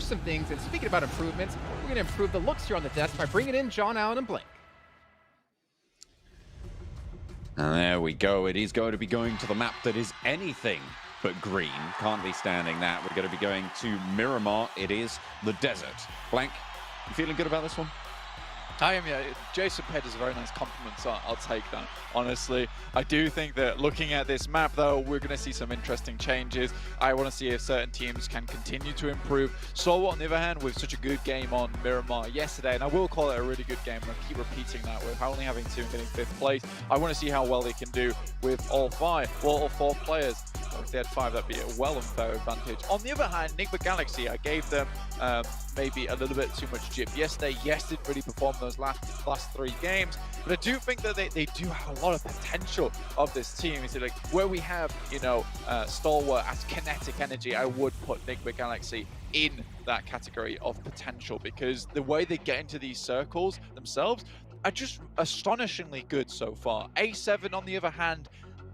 some things. And speaking about improvements, we're going to improve the looks here on the desk by bringing in John Allen and Blink. And there we go. It is going to be going to the map that is anything but green. Can't be standing that. We're going to be going to Miramar. It is the desert. Blank, you feeling good about this one? I am, yeah. Jason paid us a very nice compliment, so I'll take that, honestly. I do think that looking at this map, though, we're going to see some interesting changes. I want to see if certain teams can continue to improve. So, on the other hand, with such a good game on Miramar yesterday, and I will call it a really good game, and I'll keep repeating that with only having 2 and getting 5th place, I want to see how well they can do with all 4 players. If they had 5, that'd be a well unfair advantage. On the other hand, Enigma Galaxy, I gave them maybe a little bit too much jip yesterday. Yes, didn't really perform those last 3 games, but I do think that they do have a lot of potential of this team. Is like where we have, you know, Stalwart as kinetic energy, I would put Enigma Galaxy in that category of potential, because the way they get into these circles themselves are just astonishingly good so far. A7, on the other hand,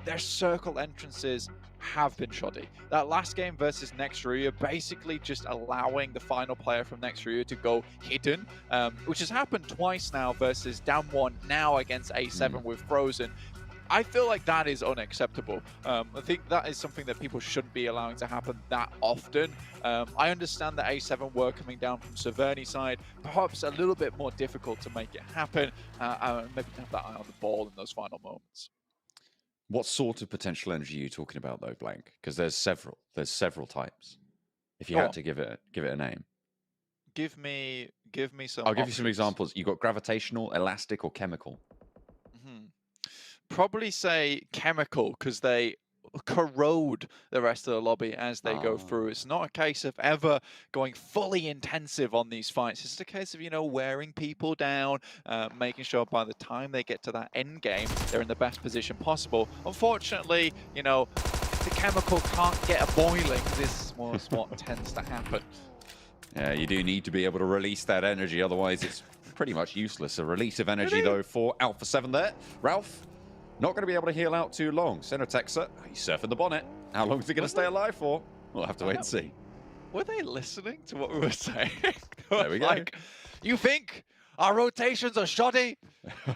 their circle entrances have been shoddy. That last game versus Nextria, basically just allowing the final player from Nextria to go hidden, which has happened twice now versus Down 1, now against A7 with Frozen. I feel like that is unacceptable. I think that is something that people shouldn't be allowing to happen that often. I understand that A7 were coming down from Severny side, perhaps a little bit more difficult to make it happen, maybe have that eye on the ball in those final moments. What sort of potential energy are you talking about, though, Blank? Because there's several types. If you had to give it a name, give me some. I'll give you some examples. You got gravitational, elastic, or chemical. Probably say chemical, because they corrode the rest of the lobby as they go through. It's not a case of ever going fully intensive on these fights. It's a case of, you know, wearing people down, making sure by the time they get to that end game, they're in the best position possible. Unfortunately, you know, if the chemical can't get a boiling, this was what tends to happen. Yeah, you do need to be able to release that energy, otherwise it's pretty much useless. A release of energy, though, for Alpha 7 there. Ralph, not going to be able to heal out too long. Center Texer, he's surfing the bonnet. How long is he going to stay alive for? We'll have to wait and see. Were they listening to what we were saying? There we go. Like, you think our rotations are shoddy?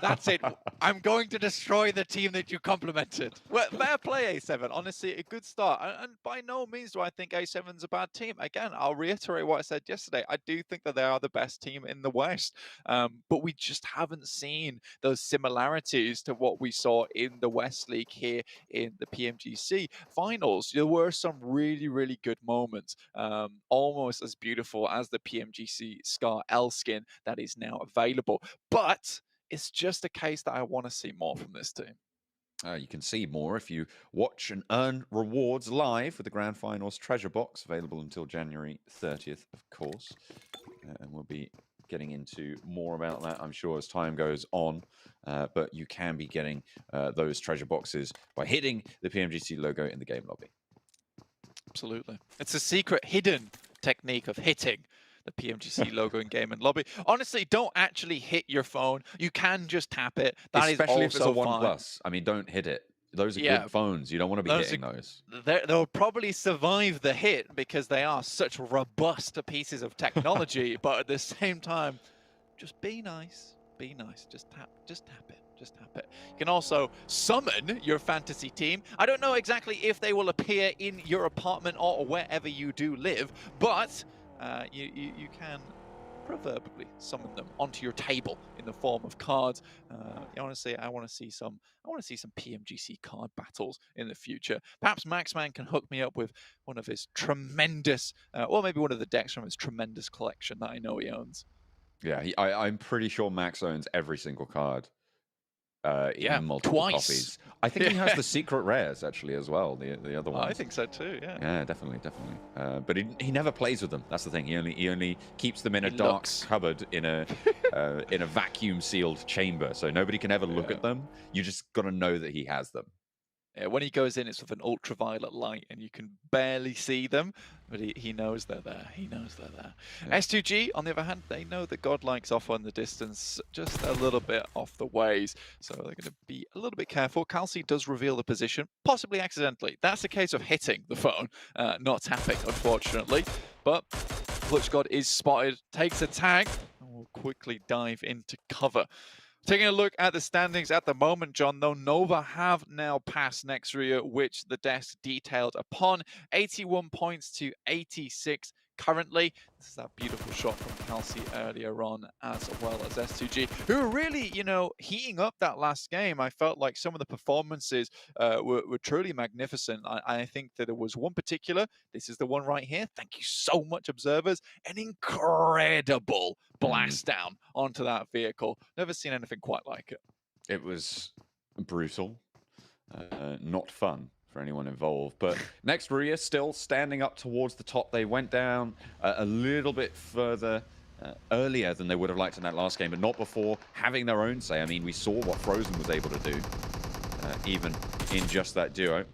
That's it. I'm going to destroy the team that you complimented. Well, fair play, A7. Honestly, a good start. And by no means do I think A7's a bad team. Again, I'll reiterate what I said yesterday. I do think that they are the best team in the West. But we just haven't seen those similarities to what we saw in the West League here in the PMGC finals. There were some really, really good moments. Almost as beautiful as the PMGC Scar L skin that is now available. But it's just a case that I want to see more from this team. You can see more if you watch and earn rewards live with the Grand Finals Treasure Box, available until January 30th, of course. And we'll be getting into more about that, I'm sure, as time goes on. But you can be getting those treasure boxes by hitting the PMGC logo in the game lobby. Absolutely. It's a secret hidden technique of hitting the PMGC logo in game and lobby. Honestly, don't actually hit your phone. You can just tap it. That Especially is if it's a fine. OnePlus. I mean, don't hit it. Those are good phones. You don't want to be hitting those. They'll probably survive the hit because they are such robust pieces of technology. But at the same time, just be nice. Be nice. Just tap it. Just tap it. You can also summon your fantasy team. I don't know exactly if they will appear in your apartment or wherever you do live, but you can proverbially summon them onto your table in the form of cards. Honestly, I want to see some PMGC card battles in the future. Perhaps Maxman can hook me up with one of his tremendous, or maybe one of the decks from his tremendous collection that I know he owns. Yeah, I'm pretty sure Max owns every single card. In multiple copies. I think he has the secret rares actually as well. The other ones. I think so too. Yeah. Yeah, definitely. But he never plays with them. That's the thing. He only keeps them in a dark cupboard in a in a vacuum sealed chamber, so nobody can ever look at them. You just got to know that he has them. Yeah, when he goes in, it's with an ultraviolet light, and you can barely see them, but he knows they're there. He knows they're there. Yeah. S2G, on the other hand, they know that Godlike's off on the distance, just a little bit off the ways, so they're going to be a little bit careful. Kelsey does reveal the position, possibly accidentally. That's a case of hitting the phone, not tapping, unfortunately. But Clutch God is spotted, takes a tag, and will quickly dive into cover. Taking a look at the standings at the moment, John, though, Nova have now passed Nexria, which the desk detailed upon. 81 points to 86 currently. This is that beautiful shot from Kelsey earlier on, as well as S2G, who are really, heating up that last game. I felt like some of the performances were truly magnificent. I think that there was one particular, this is the one right here. Thank you so much, observers. An incredible blast down onto that vehicle. Never seen anything quite like it. It was brutal, not fun for anyone involved. But Nexria still standing up towards the top. They went down a little bit further earlier than they would have liked in that last game, but not before having their own say. I mean, we saw what Frozen was able to do, even in just that duo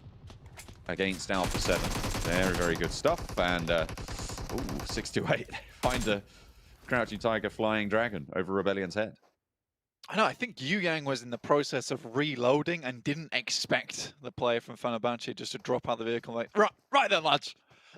against Alpha 7. Very, very good stuff. And 6-8. Find a Crouching Tiger Flying Dragon over Rebellion's head. I know, I think Yu Yang was in the process of reloading and didn't expect the player from Fenerbahce just to drop out of the vehicle like, right then, lads,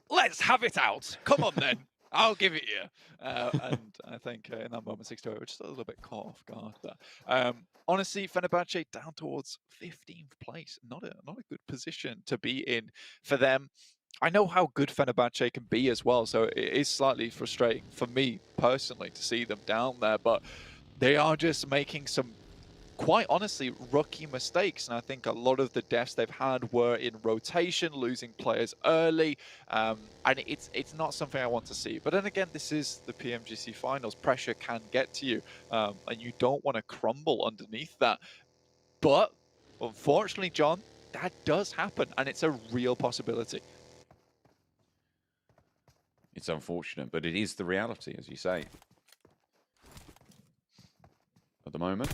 let's have it out. Come on then, I'll give it you. And I think in that moment, 6-8 were just a little bit caught off guard there. Honestly, Fenerbahce down towards 15th place. Not a good position to be in for them. I know how good Fenerbahce can be as well, so it is slightly frustrating for me personally to see them down there, but they are just making some, quite honestly, rookie mistakes. And I think a lot of the deaths they've had were in rotation, losing players early. And it's not something I want to see. But then again, this is the PMGC finals. Pressure can get to you. And you don't want to crumble underneath that. But unfortunately, John, that does happen. And it's a real possibility. It's unfortunate, but it is the reality, as you say. At the moment,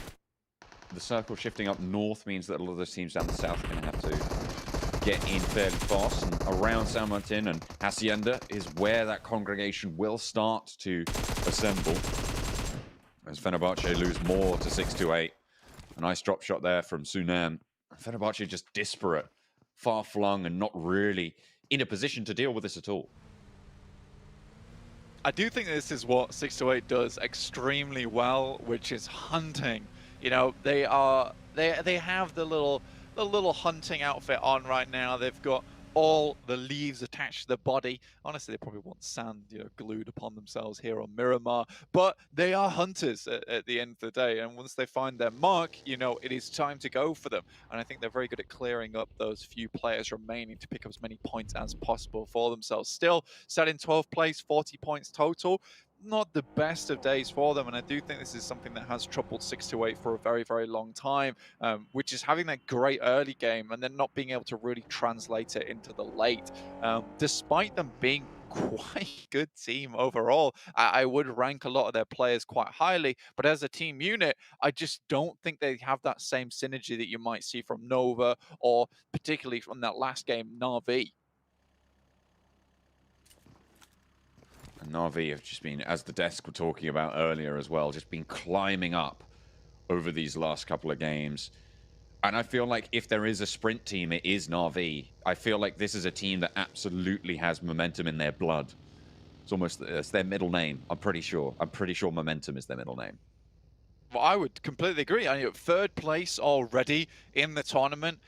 the circle shifting up north means that a lot of those teams down the south are going to have to get in fairly fast. And around San Martin and Hacienda is where that congregation will start to assemble. As Fenerbahce lose more to 6-8. A nice drop shot there from Sunan. Fenerbahce just disparate, far-flung, and not really in a position to deal with this at all. I do think this is what 6-8 does extremely well, which is hunting. You know, they have the little hunting outfit on right now. They've got all the leaves attached to the body. Honestly, they probably want sand, glued upon themselves here on Miramar. But they are hunters at the end of the day. And once they find their mark, it is time to go for them. And I think they're very good at clearing up those few players remaining to pick up as many points as possible for themselves. Still, set in 12th place, 40 points total. Not the best of days for them, and I do think this is something that has troubled 6-8 for a very, very long time, which is having that great early game and then not being able to really translate it into the late. Despite them being quite a good team overall, I would rank a lot of their players quite highly, but as a team unit, I just don't think they have that same synergy that you might see from Nova or particularly from that last game, Na'Vi. And Na'Vi have just been, as the desk were talking about earlier as well, just been climbing up over these last couple of games. And I feel like if there is a sprint team, it is Na'Vi. I feel like this is a team that absolutely has momentum in their blood. It's their middle name, I'm pretty sure. I'm pretty sure momentum is their middle name. Well, I would completely agree. I mean, third place already in the tournament.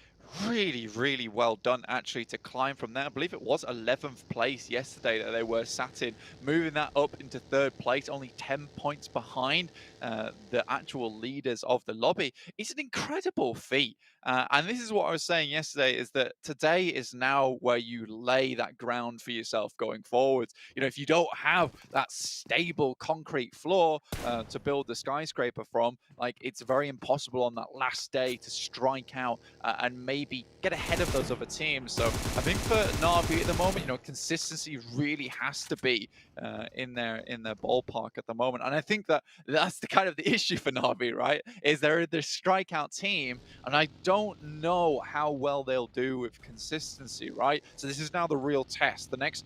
Really, really well done, actually, to climb from there. I believe it was 11th place yesterday that they were sat in. Moving that up into third place, only 10 points behind the actual leaders of the lobby. It's an incredible feat. And this is what I was saying yesterday, is that today is now where you lay that ground for yourself going forwards. If you don't have that stable concrete floor to build the skyscraper from, like, it's very impossible on that last day to strike out and maybe get ahead of those other teams. So I think for Na'Vi at the moment, consistency really has to be in their ballpark at the moment. And I think that's the kind of the issue for Na'Vi, right? Is they're the strikeout team, and I don't know how well they'll do with consistency, right? So this is now the real test. The next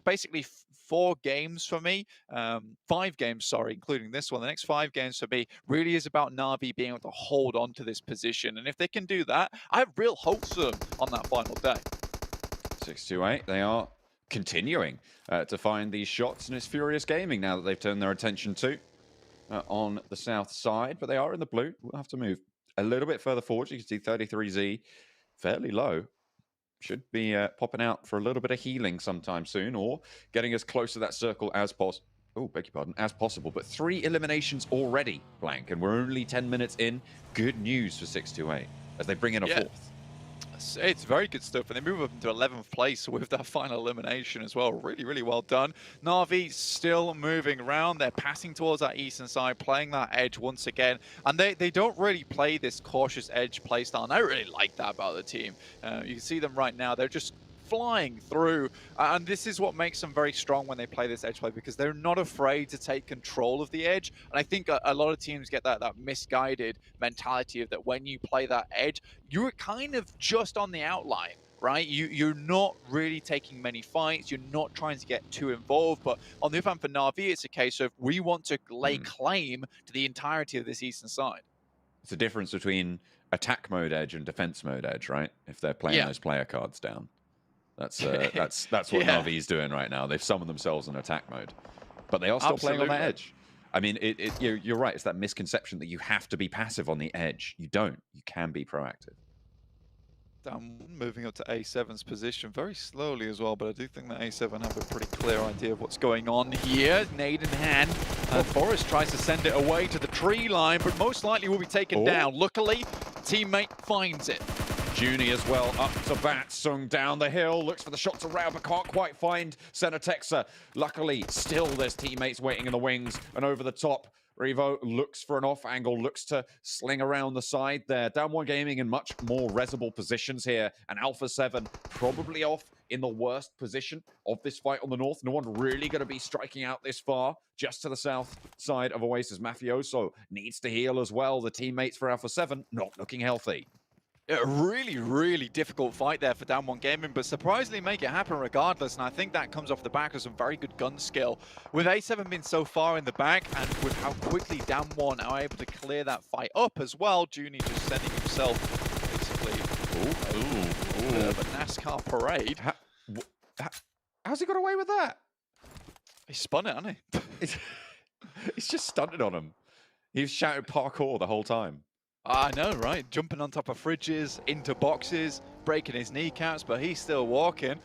basically 4 games for me, 5 games, sorry, including this one. The next 5 games for me really is about Na'Vi being able to hold on to this position. And if they can do that, I have real hopes for them on that final day. 6-8, they are continuing to find these shots, and it's Furious Gaming now that they've turned their attention to on the south side, but they are in the blue. We'll have to move a little bit further forward. You can see 33Z fairly low. Should be popping out for a little bit of healing sometime soon, or getting as close to that circle as possible. Oh, beg your pardon, as possible. But 3 eliminations already, Blank, and we're only 10 minutes in. Good news for 628 as they bring in a fourth. It's very good stuff, and they move up into 11th place with that final elimination as well. Really, really well done. Na'Vi still moving around. They're passing towards that eastern side, playing that edge once again. And they don't really play this cautious edge playstyle, and I really like that about the team. You can see them right now. They're just flying through, and this is what makes them very strong when they play this edge play, because they're not afraid to take control of the edge. And I think a lot of teams get that misguided mentality of that when you play that edge, you're kind of just on the outline, right? You're not really taking many fights, you're not trying to get too involved. But on the other hand, for Na'Vi, it's a case of we want to lay claim to the entirety of this eastern side. It's a difference between attack mode edge and defense mode edge, right? If they're playing those player cards down. That's what Na'Vi's doing right now. They've summoned themselves in attack mode, but they are still playing on that edge. I mean, you're right. It's that misconception that you have to be passive on the edge. You don't. You can be proactive. Down, moving up to A7's position very slowly as well, but I do think that A7 have a pretty clear idea of what's going on here. Nade in hand, and Forrest tries to send it away to the tree line, but most likely will be taken down. Luckily, teammate finds it. Junie as well, up to bat, Sung down the hill, looks for the shots around, but can't quite find Senatexa. Luckily, still there's teammates waiting in the wings, and over the top, Revo looks for an off angle, looks to sling around the side there. Down One Gaming in much more resible positions here, and Alpha 7 probably off in the worst position of this fight on the north. No one really going to be striking out this far. Just to the south side of Oasis, Mafioso needs to heal as well. The teammates for Alpha 7 not looking healthy. A really, really difficult fight there for Down One Gaming, but surprisingly make it happen regardless, and I think that comes off the back of some very good gun skill. With A7 being so far in the back, and with how quickly Down One are able to clear that fight up as well, Junie just sending himself basically a bit of a NASCAR parade. How's he got away with that? He spun it, hasn't he? He's just stunted on him. He was shouting parkour the whole time. I know, right? Jumping on top of fridges, into boxes, breaking his kneecaps, but he's still walking.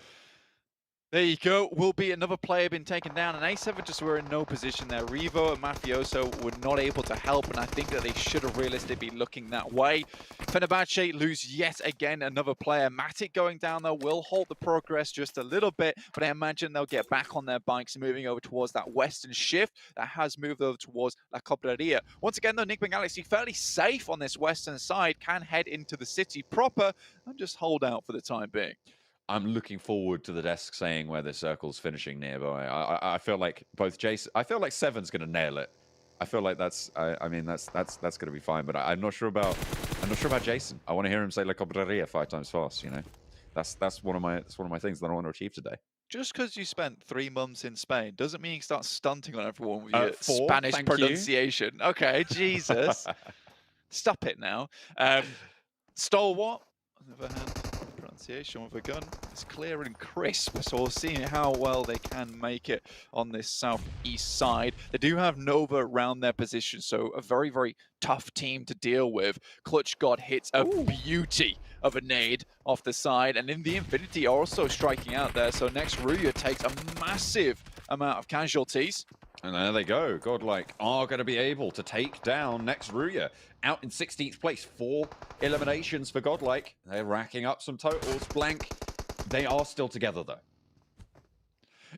There you go. Will be another player been taken down, and A7 just were in no position there. Revo and Mafioso were not able to help, and I think that they should have realistically been looking that way. Fenerbahce lose yet again another player. Matic going down there will halt the progress just a little bit, but I imagine they'll get back on their bikes and moving over towards that western shift that has moved over towards La Cobreria. Once again, though, Nick Galaxy fairly safe on this western side, can head into the city proper and just hold out for the time being. I'm looking forward to the desk saying where the circle's finishing nearby. I feel like both Jason, I feel like Seven's going to nail it. I feel like that's going to be fine. But I'm not sure about Jason. I want to hear him say La Cobreria 5 times fast. You know, that's one of my things that I want to achieve today. Just because you spent 3 months in Spain doesn't mean you start stunting on everyone with your Spanish pronunciation. You. Okay, Jesus, stop it now. Stalwart, on the other hand. Pronunciation with a gun is clear and crisp, so we'll see how well they can make it on this southeast side. They do have Nova around their position, so a very, very tough team to deal with. Clutch God hits a beauty of a nade off the side, and in the Infinity are also striking out there, so next Ruya takes a massive amount of casualties. And there they go. Godlike are going to be able to take down next Ruya. Out in 16th place. 4 eliminations for Godlike. They're racking up some totals. Blank. They are still together, though.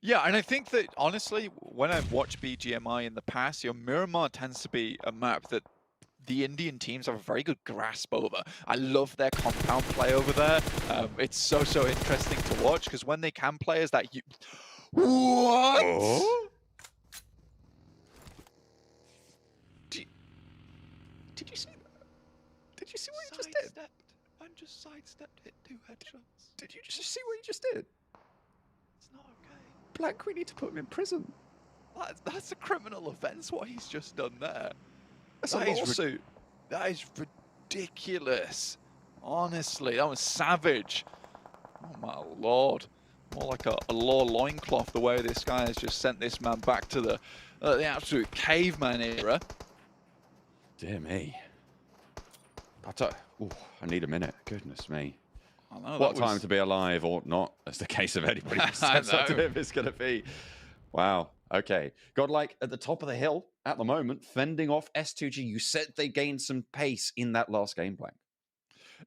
Yeah, and I think that, honestly, when I've watched BGMI in the past, Miramar tends to be a map that the Indian teams have a very good grasp over. I love their compound play over there. It's so interesting to watch, because when they can play as that... What? Oh? Did you see that? Did you see what you just did? I just sidestepped it 2 headshots. Did you just see what you just did? It's not okay. Blank, we need to put him in prison. That's a criminal offense, what he's just done there. That's a lawsuit. That is ridiculous. Honestly, that was savage. Oh my lord. more like a law loincloth, the way this guy has just sent this man back to the absolute caveman era. Dear me. But, I need a minute. Goodness me. I know, What time to be alive or not, as the case of anybody who steps up to him is going to be. Wow. Okay. Godlike at the top of the hill at the moment, fending off S2G. You said they gained some pace in that last game plan.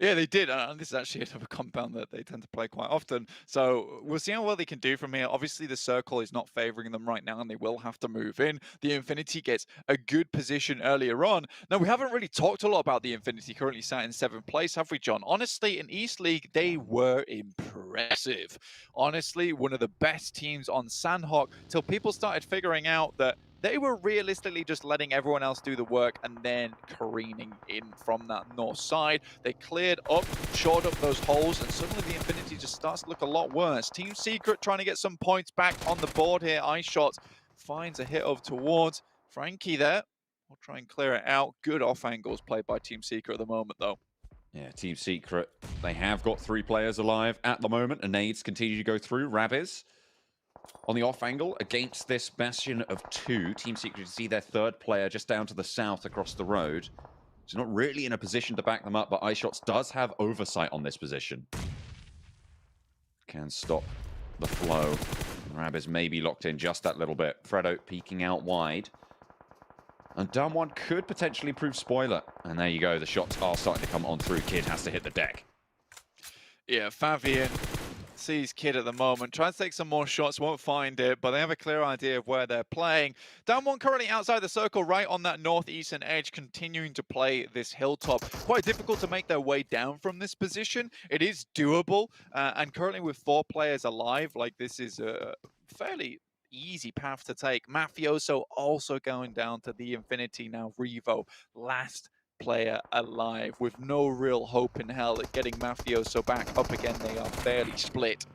Yeah, they did, and this is actually another compound that they tend to play quite often. So we'll see how well they can do from here. Obviously, the circle is not favoring them right now, and they will have to move in. The Infinity gets a good position earlier on. Now, we haven't really talked a lot about the Infinity currently sat in 7th place, have we, John? Honestly, in East League, they were impressive. Honestly, one of the best teams on Sandhawk, till people started figuring out that they were realistically just letting everyone else do the work and then careening in from that north side. They cleared up, shored up those holes, and suddenly the Infinity just starts to look a lot worse. Team Secret trying to get some points back on the board here. iShot finds a hit over towards Frankie there. We'll try and clear it out. Good off angles played by Team Secret at the moment, though. Yeah, Team Secret, they have got 3 players alive at the moment, and nades continue to go through. Rabiz on the off angle against this bastion of 2. Team Secret to see their 3rd player just down to the south across the road. So not really in a position to back them up, but iShots does have oversight on this position. Can stop the flow. Rabiz may be locked in just that little bit. Fredo peeking out wide. And Dumb One could potentially prove spoiler. And there you go, the shots are starting to come on through. Kid has to hit the deck. Yeah, Favian sees Kid at the moment, tries to take some more shots, won't find it, but they have a clear idea of where they're playing. Down one currently outside the circle, right on that northeastern edge, continuing to play this hilltop. Quite difficult to make their way down from this position. It is doable, and currently with 4 players alive, like this is a fairly easy path to take. Mafioso also going down to the Infinity now. Revo, last player alive, with no real hope in hell at getting Mafioso back up again. They are fairly split.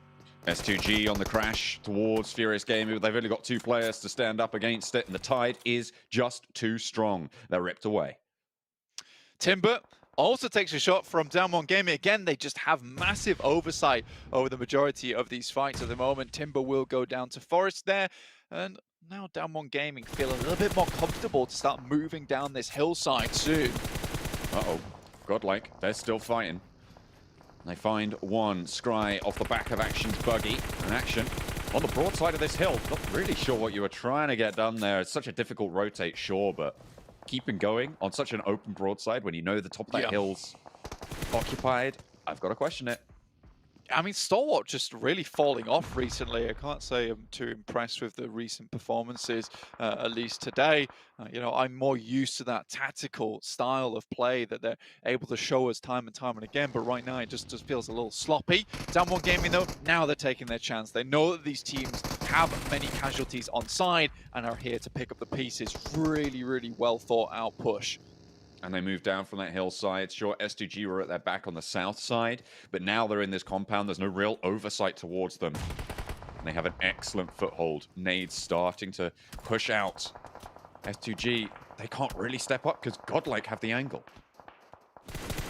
S2G on the crash towards Furious Gaming. They've only got 2 players to stand up against it, and the tide is just too strong. They're ripped away. Timber also takes a shot from Down One Gaming. Again, they just have massive oversight over the majority of these fights at the moment. Timber will go down to Forest there, and now Down One Gaming feel a little bit more comfortable to start moving down this hillside soon. Uh-oh. Godlike, they're still fighting. They find one Scry off the back of Action's buggy. An Action on the broad side of this hill. Not really sure what you were trying to get done there. It's such a difficult rotate, sure, but keeping going on such an open broadside when you know the top of that hill's occupied, I've got to question it. I mean, Stalwart just really falling off recently. I can't say I'm too impressed with the recent performances, at least today. You know, I'm more used to that tactical style of play that they're able to show us time and time and again. But right now, it just feels a little sloppy. Down One Gaming, though, now they're taking their chance. They know that these teams have many casualties on side and are here to pick up the pieces. Really, really well thought out push. And they move down from that hillside. Sure, S2G were at their back on the south side, but now they're in this compound. There's no real oversight towards them. And they have an excellent foothold. Nades starting to push out. S2G, they can't really step up because Godlike have the angle.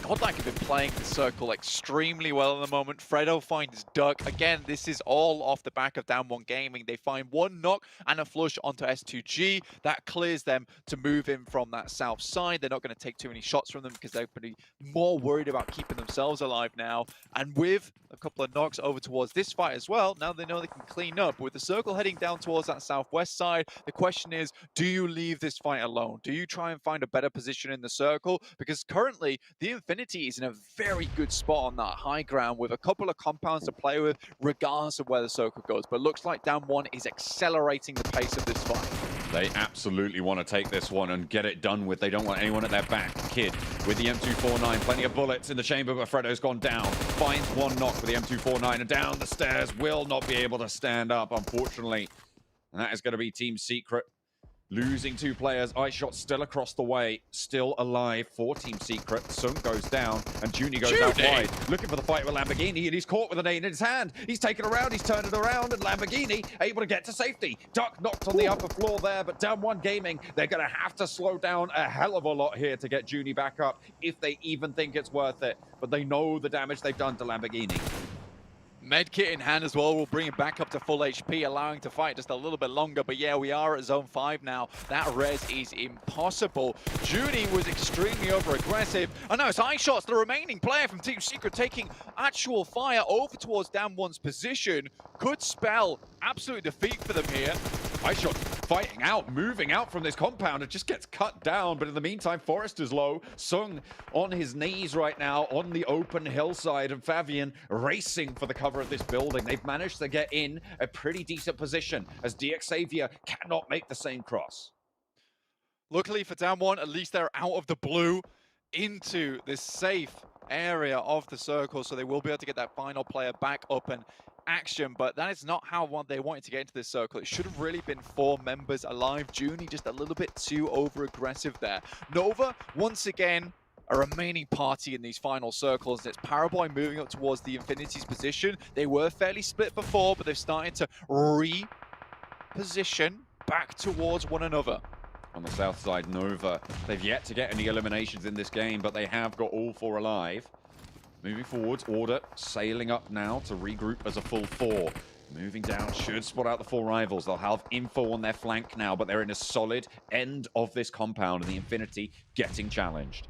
Godlike have been playing the circle extremely well at the moment. Fredo finds Duck. Again, this is all off the back of Down One Gaming. They find one knock and a flush onto S2G. That clears them to move in from that south side. They're not going to take too many shots from them because they're pretty more worried about keeping themselves alive now. And with a couple of knocks over towards this fight as well, now they know they can clean up. With the circle heading down towards that southwest side, the question is, do you leave this fight alone? Do you try and find a better position in the circle? Because currently, the Infinity is in a very good spot on that high ground with a couple of compounds to play with, regardless of where the circle goes. But looks like Down One is accelerating the pace of this fight. They absolutely want to take this one and get it done with. They don't want anyone at their back. Kid with the M249, plenty of bullets in the chamber, but Fredo's gone down. Finds one knock with the M249 and down the stairs. Will not be able to stand up, unfortunately. And that is going to be Team Secret. Losing 2 players. iShot still across the way. Still alive for Team Secret. Sung goes down and Junie goes out wide. Looking for the fight with Lamborghini, and he's caught with a nade in his hand. He's taken around, he's turned it around, and Lamborghini able to get to safety. Duck knocked on the upper floor there, but Down One Gaming, they're going to have to slow down a hell of a lot here to get Junie back up, if they even think it's worth it. But they know the damage they've done to Lamborghini. Medkit in hand as well will bring him back up to full HP, allowing to fight just a little bit longer. But yeah, we are at zone 5 now. That res is impossible. Judy was extremely over-aggressive. And now it's iShots, the remaining player from Team Secret, taking actual fire over towards Damwon's position. Could spell absolute defeat for them here. iShot fighting out, moving out from this compound. It just gets cut down, but in the meantime, Forrest is low. Sung on his knees right now on the open hillside, and Fabian racing for the cover of this building. They've managed to get in a pretty decent position as DXavier cannot make the same cross. Luckily for Damwon, at least they're out of the blue into this safe area of the circle, so they will be able to get that final player back up and action, but that is not how they wanted to get into this circle. It should have really been 4 members alive. Junie just a little bit too over-aggressive there. Nova, once again, a remaining party in these final circles, and it's Paraboy moving up towards the Infinity's position. They were fairly split before, but they've started to reposition back towards one another. On the south side, Nova, they've yet to get any eliminations in this game, but they have got all 4 alive. Moving forwards, Order sailing up now to regroup as a full 4. Moving down, should spot out the 4 rivals. They'll have info on their flank now, but they're in a solid end of this compound, and the Infinity getting challenged.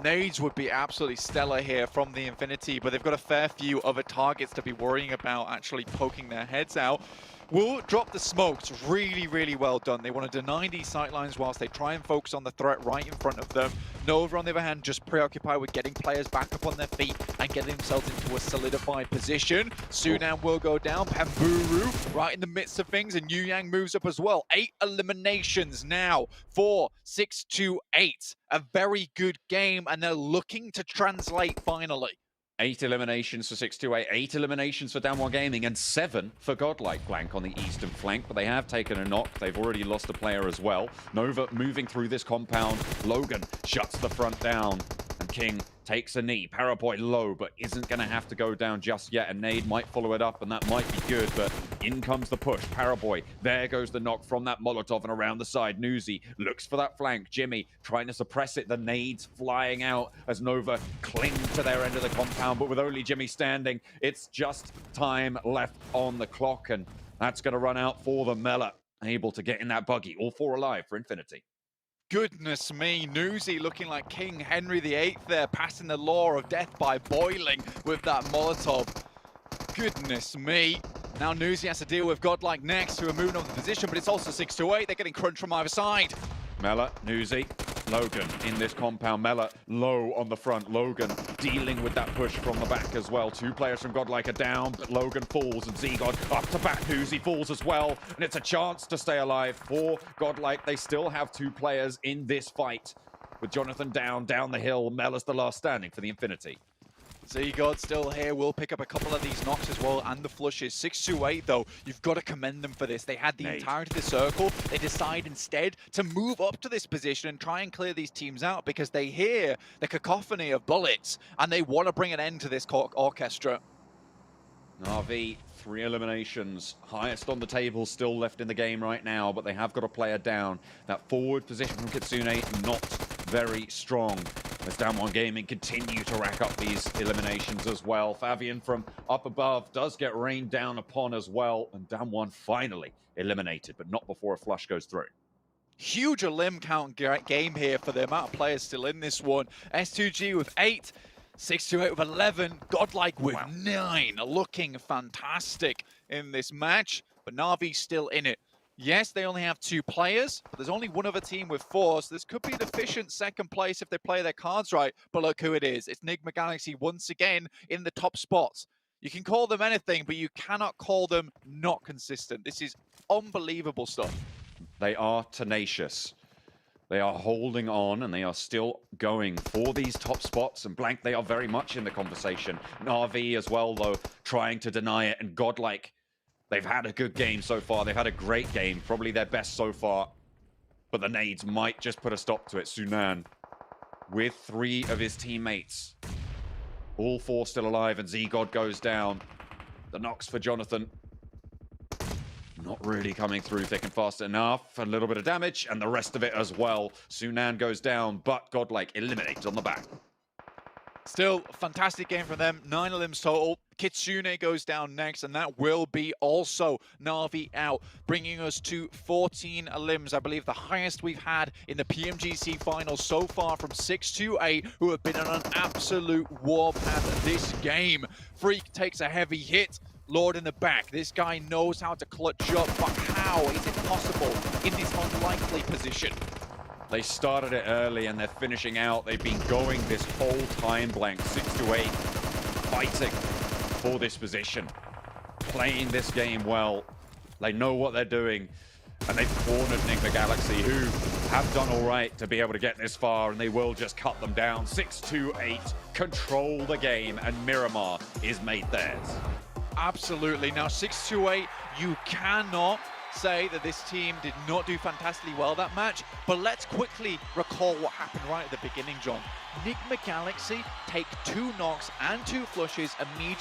Nades would be absolutely stellar here from the Infinity, but they've got a fair few other targets to be worrying about actually poking their heads out. Will drop the smokes. Really, really well done. They want to deny these sightlines whilst they try and focus on the threat right in front of them. Nova, on the other hand, just preoccupied with getting players back up on their feet and getting themselves into a solidified position. Sunan will go down. Pamburu right in the midst of things, and Yu Yang moves up as well. 8 eliminations now for 628. A very good game, and they're looking to translate finally. 8 eliminations for 628, 8 eliminations for Damwon Gaming, and 7 for Godlike Blank on the eastern flank, but they have taken a knock. They've already lost a player as well. Nova moving through this compound. Logan shuts the front down, and King takes a knee. Paraboy low, but isn't going to have to go down just yet. A nade might follow it up, and that might be good, but in comes the push. Paraboy, there goes the knock from that Molotov, and around the side, Newsy looks for that flank. Jimmy trying to suppress it. The nades flying out as Nova cling to their end of the compound, but with only Jimmy standing, it's just time left on the clock, and that's going to run out for the Mela. Able to get in that buggy. All 4 alive for Infinity. Goodness me, Newsy looking like King Henry VIII there, passing the law of death by boiling with that Molotov. Goodness me. Now Newsy has to deal with Godlike next, who are moving on the position, but it's also 628. They're getting crunched from either side. Mela, Newsy, Logan in this compound. Mela low on the front. Logan dealing with that push from the back as well. 2 players from Godlike are down, but Logan falls, and Z-God up to bat. Newsy falls as well, and it's a chance to stay alive for Godlike. They still have 2 players in this fight. With Jonathan down the hill, Mela's the last standing for the Infinity. Z-God still here, will pick up a couple of these knocks as well, and the flushes. 628 though, you've got to commend them for this. They had the entirety of the circle. They decide instead to move up to this position and try and clear these teams out because they hear the cacophony of bullets and they want to bring an end to this orchestra. Na'Vi, 3 eliminations, highest on the table, still left in the game right now, but they have got a player down. That forward position from Kitsune, not very strong. As Damwon Gaming continue to rack up these eliminations as well. Fabian from up above does get rained down upon as well, and Damwon finally eliminated, but not before a flush goes through. Huge limb count game here for the amount of players still in this one. S2G with 8. 628 with 11, Godlike with 9, looking fantastic in this match, but Na'Vi's still in it. Yes, they only have 2 players, but there's only one other team with 4, so this could be an efficient second place if they play their cards right, but look who it is. It's Nigma Galaxy once again in the top spots. You can call them anything, but you cannot call them not consistent. This is unbelievable stuff. They are tenacious. They are holding on, and they are still going for these top spots. And Blank, they are very much in the conversation. Na'Vi as well, though, trying to deny it. And Godlike, they've had a good game so far. They've had a great game, probably their best so far. But the nades might just put a stop to it. Sunan with 3 of his teammates. All 4 still alive, and Z-God goes down. The knocks for Jonathan. Not really coming through thick and fast enough. A little bit of damage, and the rest of it as well. Sunan goes down, but Godlike eliminates on the back. Still, a fantastic game from them. 9 limbs total. Kitsune goes down next, and that will be also Na'Vi out, bringing us to 14 elims. I believe the highest we've had in the PMGC finals so far from 628, who have been on an absolute warpath this game. Freak takes a heavy hit. Lord in the back. This guy knows how to clutch up, but how is it possible in this unlikely position? They started it early and they're finishing out. They've been going this whole time blank, 6-8, fighting for this position, playing this game well. They know what they're doing, and they've cornered Nick the Galaxy, who have done all right to be able to get this far, and they will just cut them down. 6-8, control the game, and Miramar is made theirs. Absolutely. Now 6-8, you cannot say that this team did not do fantastically well that match, but let's quickly recall what happened right at the beginning, John. Nick McGalaxy take 2 knocks and 2 flushes immediately